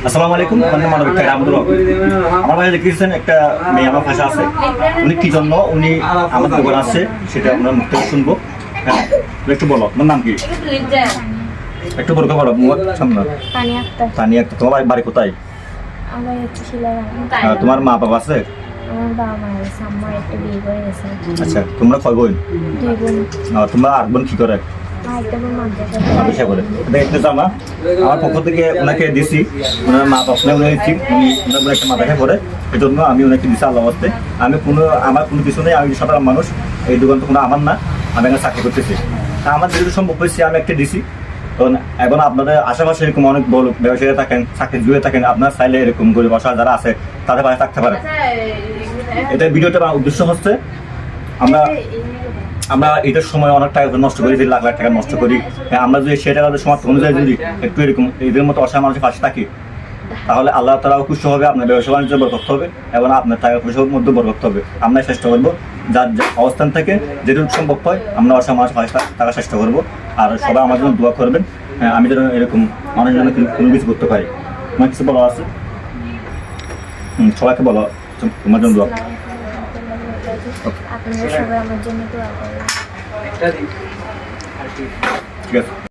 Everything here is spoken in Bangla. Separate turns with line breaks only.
আসসালামু আলাইকুম, আমার নাম মানবিক খায়ের আহমদুল হক। আমার ভাই দেখেছেন একটা মেয়ে আমার ভাষা আছে, উনি কি জন্য উনি আমার দোকান আসছে সেটা আমরা মুখ থেকে শুনবো। হ্যাঁ, একটু বলো তোমার নাম কি? একটু বড় করে বলো, মুখ সামনে। তানিয়া আক্তার। তোমার বাড়ি কোথায়?
আমার হচ্ছে শিলারাম।
তোমার মা বাবা আছে?
আমার বাবা মারা গেছে, আম্মা একটা বিয়ে করে গেছে।
আচ্ছা, তোমরা কয় বোন?
2 বোন।
তোমরা আর বোন কি করে?
একটা বোন
মাদ্রাসা করে। দেখতে জামা আমার পক্ষ থেকে ওনাকে দিছি, ওনার মা বাবা উনি ওনার একটা মাদ্রাসা করে, এই জন্য আমি ওনাকে দিছি আল্লাহ হস্তে। আমি আমার কোনো কিছু নেই, আমি সাধারণ মানুষ, এই দোকান তো কোনো আমার না, আমি এখানে চাকরি করতেছি। তা আমার যেহেতু সম্ভব হয়েছে আমি একটা দিছি। এখন আপনাদের আশেপাশে এরকম অনেক বড় ব্যবসায়ী থাকেন, চাকরি জুড়ে থাকেন, আপনার চাইলে এরকম গরিব অসহায় যারা আছে তাদের পাশে থাকতে পারে। এটা ভিডিওটা আমার উদ্দেশ্য হচ্ছে আমরা এটার সময় অনেক টাকা নষ্ট করি, লাখ লাখ টাকা নষ্ট করি। আমরা যদি সে টাকা সমর্থ অনুযায়ী যদি একটু এরকম এদের মতো অসহায় মানুষের পাশে থাকি, তাহলে আল্লাহ তাআলাও খুশি হবে, আপনার ব্যবসা বাণিজ্য বরকত হবে এবং আপনার টাকা পয়সার মধ্যে বরকত হবে। আমরা চেষ্টা করবো যার অবস্থান থেকে যেটুকু সম্ভব হয় আমরা অসহায় মানুষের পাশে থাকার চেষ্টা করবো। আর সবাই আমার জন্য দোয়া করবেন, আমি যেন এরকম মানুষের জন্য কোনো কিছু করতে পারি। আমার কিছু বলা আছে? সবাইকে বলো তোমার জন্য দোয়া।
আপনারা সবাই আমার জন্য দোয়া করবেন।
ঠিক আছে।